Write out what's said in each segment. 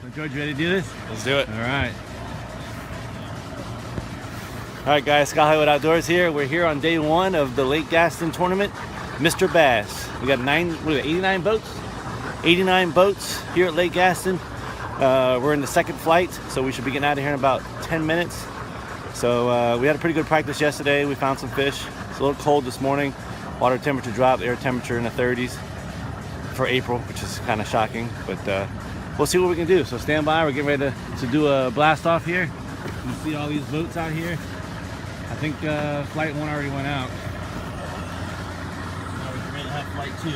So George, you ready to do this? Let's do it. All right. All right, guys. Scott Hollywood Outdoors here. We're here on day one of the Lake Gaston tournament, Mr. Bass. We got 89 boats? 89 boats here at Lake Gaston. We're in the second flight, so we should be getting out of here in about 10 minutes. So we had a pretty good practice yesterday. We found some fish. It's a little cold this morning. Water temperature dropped, air temperature in the 30s for April, which is kind of shocking, but we'll see what we can do. So stand by. We're getting ready to do a blast off here. You see all these boats out here. I think flight 1 already went out. Now we're ready to have flight 2. You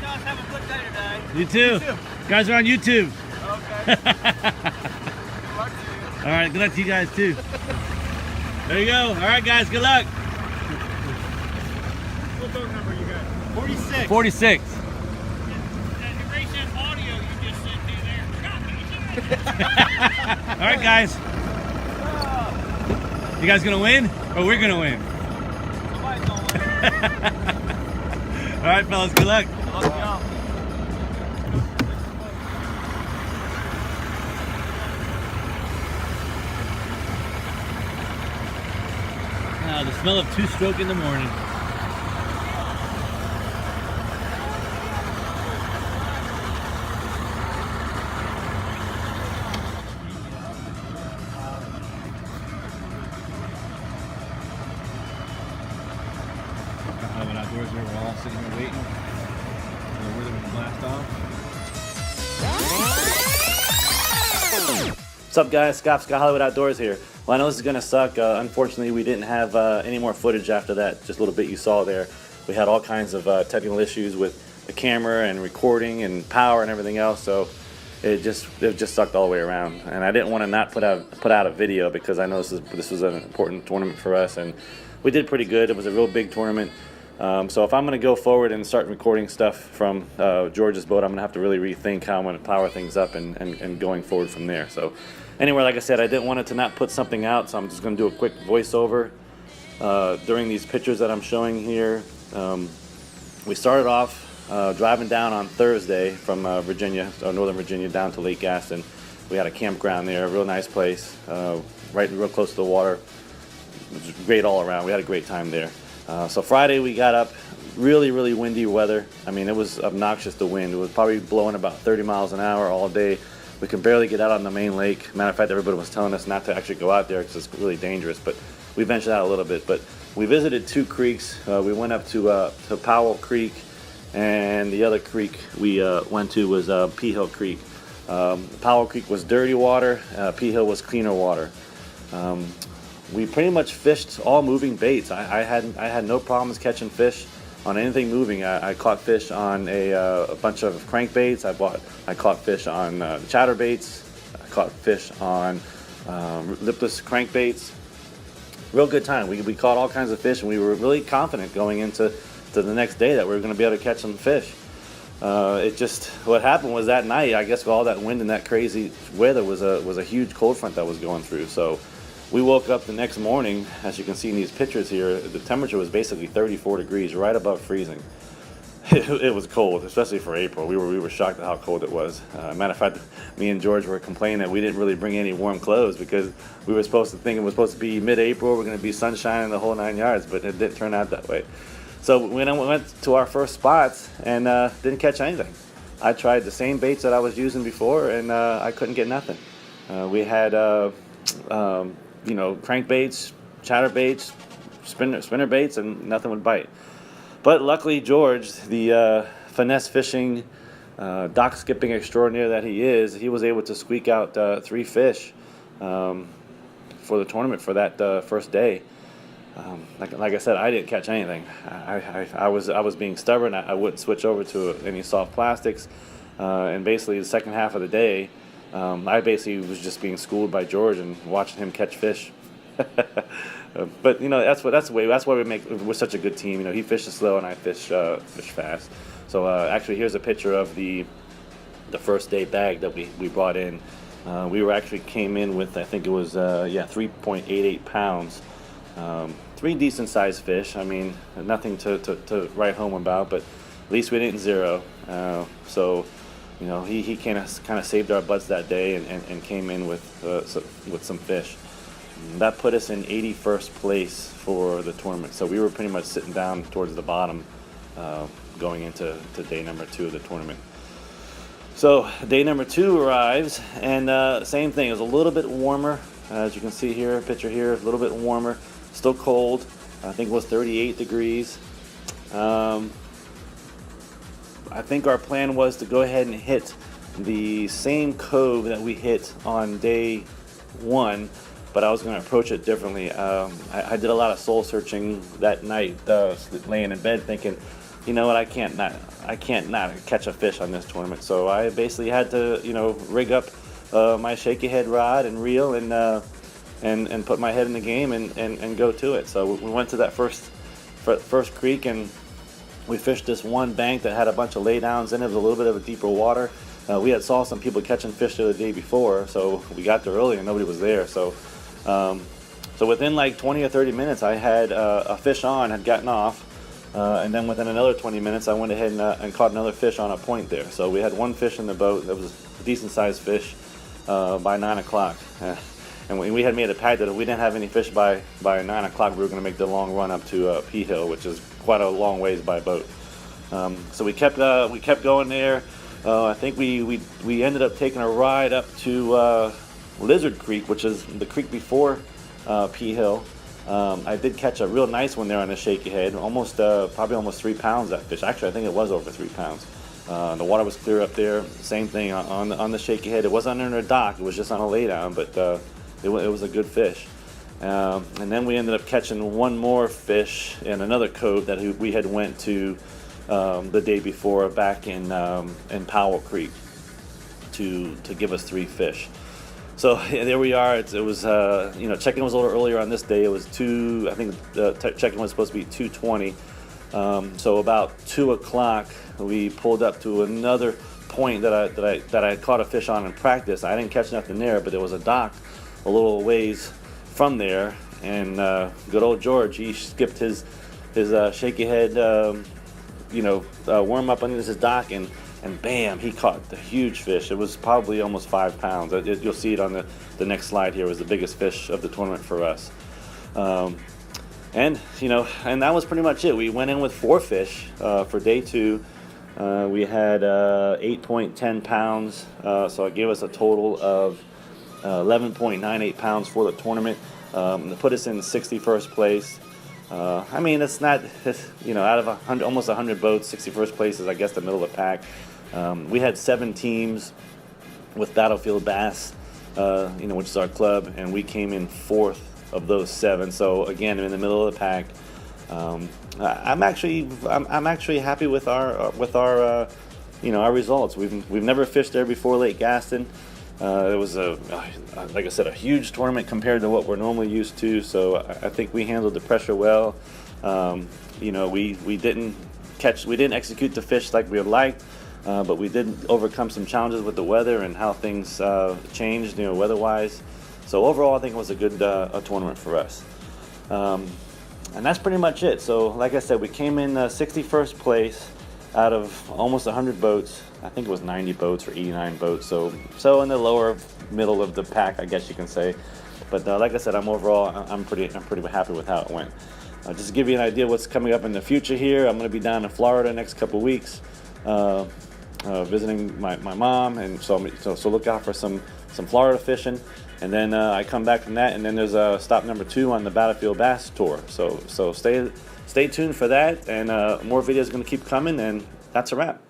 guys have a good day today. You too. You too. You guys are on YouTube. Okay. Good luck to you. All right, good luck to you guys too. There you go. All right, guys, good luck. What boat number you got? 46. 46. All right, guys. You guys gonna win, or we're gonna win? Somebody's gonna win. All right, fellas. Good luck. Good luck, y'all. The smell of two-stroke in the morning. Outdoors, we're all sitting here waiting for the rhythm to blast off. What's up, guys? Scott Hollywood Outdoors here. Well, I know this is going to suck. Unfortunately, we didn't have any more footage after that, just a little bit you saw there. We had all kinds of technical issues with the camera and recording and power and everything else, so it just sucked all the way around. And I didn't want to not put out a video because I know this was an important tournament for us, and we did pretty good. It was a real big tournament. So if I'm going to go forward and start recording stuff from George's boat, I'm going to have to really rethink how I'm going to power things up and going forward from there. So anyway, like I said, I didn't want it to not put something out, so I'm just going to do a quick voiceover during these pictures that I'm showing here. We started off driving down on Thursday from Virginia, Northern Virginia, down to Lake Gaston. We had a campground there, a real nice place, right real close to the water. It was great all around. We had a great time there. So Friday we got up, really windy weather. I mean, it was obnoxious, the wind. It was probably blowing about 30 miles an hour all day. We could barely get out on the main lake. Matter of fact, everybody was telling us not to actually go out there because it's really dangerous, but we ventured out a little bit. But we visited 2 creeks. We went up to Powell Creek, and the other creek we went to was Pea Hill Creek. Powell Creek was dirty water, Pea Hill was cleaner water. We pretty much fished all moving baits. I had no problems catching fish on anything moving. I caught fish on a bunch of crankbaits. I caught fish on chatterbaits. I caught fish on lipless crankbaits. Real good time. We caught all kinds of fish, and we were really confident going into the next day that we were going to be able to catch some fish. What happened was that night, I guess with all that wind and that crazy weather, was a huge cold front that was going through. So we woke up the next morning, as you can see in these pictures here, the temperature was basically 34 degrees, right above freezing. It was cold, especially for April. We were shocked at how cold it was. Matter of fact, me and George were complaining that we didn't really bring any warm clothes because we were supposed to think it was supposed to be mid-April, we're going to be sunshine the whole 9 yards, but it didn't turn out that way. So we went to our first spots and didn't catch anything. I tried the same baits that I was using before, and I couldn't get nothing. We had crankbaits, chatterbaits, spinner baits, and nothing would bite. But luckily, George, the finesse fishing, dock skipping extraordinaire that he was able to squeak out 3 fish for the tournament for that first day. Like I said, I didn't catch anything. I was being stubborn. I wouldn't switch over to any soft plastics, and basically the second half of the day, I basically was just being schooled by George and watching him catch fish. But that's why we're such a good team. He fishes slow and I fish fast. So actually, here's a picture of the first day bag that we brought in. We came in with, I think it was 3.88 pounds. 3 decent sized fish. I mean, nothing to write home about, but At least we didn't zero. So, you know, he kind of saved our butts that day and came in with some fish. That put us in 81st place for the tournament. So we were pretty much sitting down towards the bottom going into day number 2 of the tournament. So day number 2 arrives, and same thing. It was a little bit warmer, as you can see here, picture here, a little bit warmer, still cold. I think it was 38 degrees. I think our plan was to go ahead and hit the same cove that we hit on day 1, but I was going to approach it differently. I did a lot of soul searching that night, laying in bed thinking, you know what, I can't not catch a fish on this tournament. So I basically had to, you know, rig up my shaky head rod and reel and put my head in the game and go to it. So we went to that first creek, and we fished this one bank that had a bunch of laydowns in it. It was a little bit of a deeper water. We had saw some people catching fish the day before, so we got there early and nobody was there. So within like 20 or 30 minutes, I had a fish on, had gotten off. And then within another 20 minutes, I went ahead and caught another fish on a point there. So we had one fish in the boat that was a decent-sized fish by 9 o'clock. And we had made a pact that if we didn't have any fish by 9 o'clock, we were going to make the long run up to P Hill, which is quite a long ways by boat. So we kept going there. I think we ended up taking a ride up to Lizard Creek, which is the creek before P Hill. I did catch a real nice one there on the shaky head, probably almost 3 pounds, that fish. Actually, I think it was over 3 pounds. The water was clear up there. Same thing on the shaky head. It wasn't under a dock. It was just on a laydown, but it was a good fish. And then we ended up catching one more fish in another cove that we had went to the day before back in Powell Creek to give us 3 fish. So there we are. It was you know, check-in was a little earlier on this day. It was I think check-in was supposed to be 2:20. So about 2 o'clock, we pulled up to another point that I caught a fish on in practice. I didn't catch nothing there, but there was a dock a little ways from there, and good old George, he skipped his shaky head, worm up underneath his dock, and bam, he caught the huge fish. It was probably almost 5 pounds. You'll see it on the next slide here. It was the biggest fish of the tournament for us. And that was pretty much it. We went in with 4 fish for day 2. We had 8.10 pounds, so it gave us a total of 11.98 pounds for the tournament. To put us in 61st place. I mean, it's not, out of almost 100 boats, 61st place is, I guess, the middle of the pack. We had 7 teams with Battlefield Bass, which is our club, and we came in 4th of those 7. So again, in the middle of the pack. I'm actually happy with our results. We've never fished there before, Lake Gaston. It was like I said, a huge tournament compared to what we're normally used to. So I think we handled the pressure well. We didn't execute the fish like we had liked, but we did overcome some challenges with the weather and how things changed, weather-wise. So overall, I think it was a good tournament for us. And that's pretty much it. So like I said, we came in 61st place out of almost 100 boats. I think it was 90 boats or 89 boats. So in the lower middle of the pack, I guess you can say. But like I said, I'm pretty happy with how it went. Just to give you an idea what's coming up in the future here, I'm going to be down in Florida next couple weeks, visiting my mom, and so look out for some Florida fishing. And then I come back from that, and then there's stop number 2 on the Battlefield Bass Tour. So stay tuned for that, and more videos are going to keep coming, and that's a wrap.